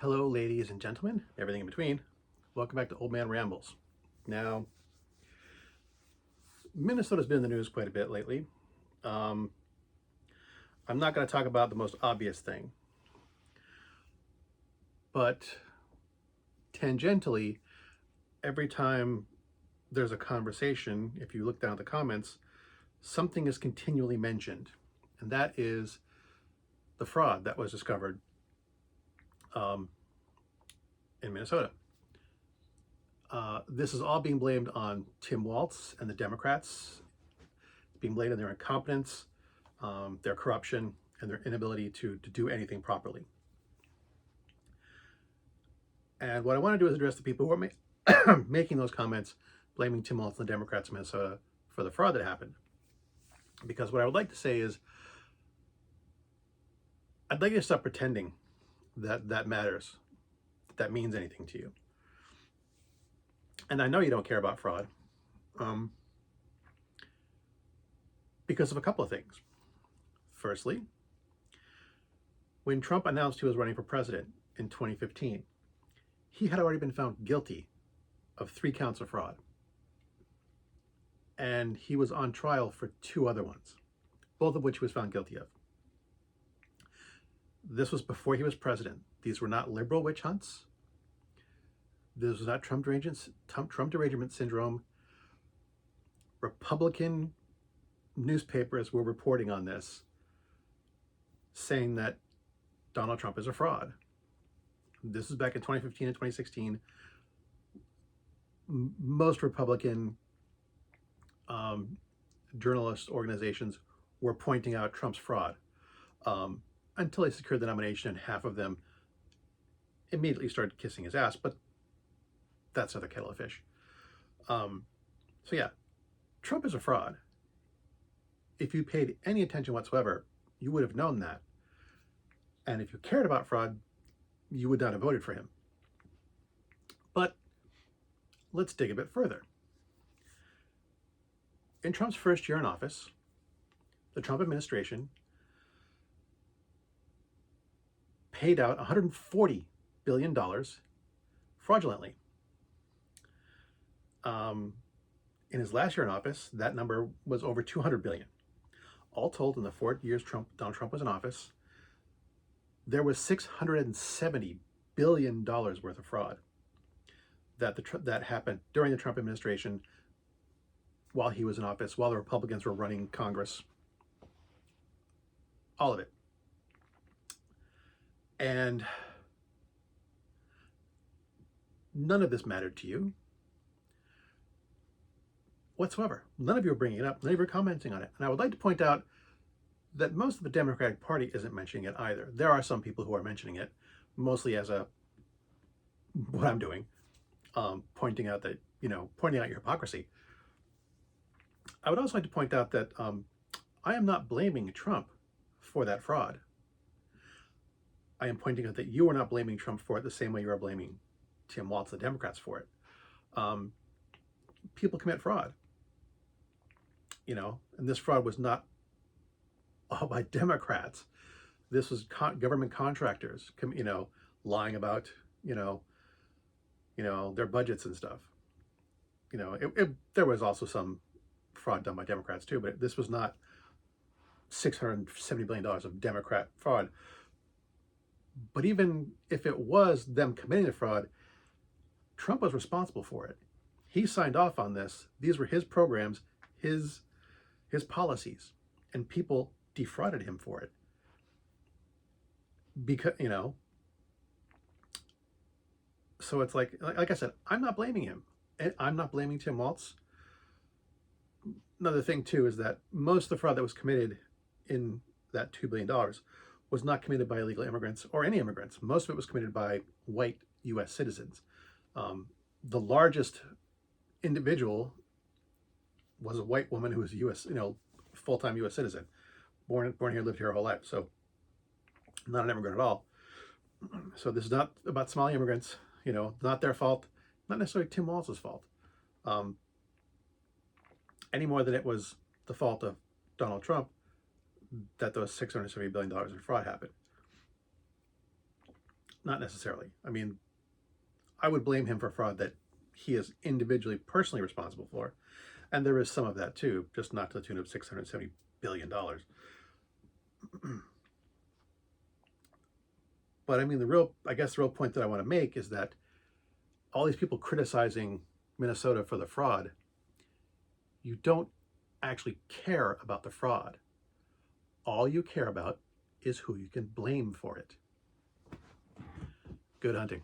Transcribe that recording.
Hello, ladies and gentlemen, everything in between. Welcome back to Old Man Rambles. Now, Minnesota's been in the news quite a bit lately. Um, I'm not going to talk about the most obvious thing, but tangentially, every time there's a conversation, if you look down at the comments, something is continually mentioned, and that is the fraud that was discovered um, in Minnesota. This is all being blamed on Tim Walz and the Democrats. It's being blamed on their incompetence, their corruption, and their inability to do anything properly. And what I want to do is address the people who are making those comments, blaming Tim Walz and the Democrats of Minnesota for the fraud that happened. Because what I would like to say is, I'd like you to stop pretending that that matters, that means anything to you. And I know you don't care about fraud because of a couple of things. Firstly, when Trump announced he was running for president in 2015, he had already been found guilty of 3 counts of fraud. And he was on trial for 2 other ones, both of which he was found guilty of. This was before he was president. These were not liberal witch hunts. This was not Trump derangement syndrome. Republican newspapers were reporting on this, saying that Donald Trump is a fraud. This is back in 2015 and 2016. Most Republican journalist organizations were pointing out Trump's fraud until he secured the nomination, and half of them immediately started kissing his ass, but that's another kettle of fish. So yeah, Trump is a fraud. If you paid any attention whatsoever, you would have known that. And if you cared about fraud, you would not have voted for him. But let's dig a bit further. In Trump's first year in office, the Trump administration paid out $140 billion fraudulently. In his last year in office, that number was over $200 billion. All told, in the 4 years Donald Trump was in office, there was $670 billion worth of fraud that happened during the Trump administration while he was in office, while the Republicans were running Congress. All of it. And none of this mattered to you whatsoever. None of you are bringing it up. None of you are commenting on it. And I would like to point out that most of the Democratic Party isn't mentioning it either. There are some people who are mentioning it, mostly as what I'm doing, pointing out your hypocrisy. I would also like to point out that I am not blaming Trump for that fraud. I am pointing out that you are not blaming Trump for it the same way you are blaming Tim Walz, the Democrats, for it. People commit fraud, and this fraud was not all by Democrats. This was government contractors, lying about, their budgets and stuff. There was also some fraud done by Democrats too, but this was not $670 billion of Democrat fraud. But even if it was them committing the fraud, Trump was responsible for it. He signed off on this. These were his programs, his policies, and people defrauded him for it. Because, so it's like I said, I'm not blaming him. I'm not blaming Tim Walz. Another thing too is that most of the fraud that was committed in that $2 billion was not committed by illegal immigrants or any immigrants. Most of it was committed by white U.S. citizens. The largest individual was a white woman who was a U.S., full-time U.S. citizen, born here, lived here her whole life. So not an immigrant at all. So this is not about Somali immigrants, not their fault, not necessarily Tim Walz's fault, any more than it was the fault of Donald Trump that those $670 billion in fraud happened. not necessarily. I mean, I would blame him for fraud that he is individually, personally responsible for. And there is some of that too, just not to the tune of $670 billion. But I mean, I guess the real point that I want to make is that all these people criticizing Minnesota for the fraud, you don't actually care about the fraud. All you care about is who you can blame for it. Good hunting.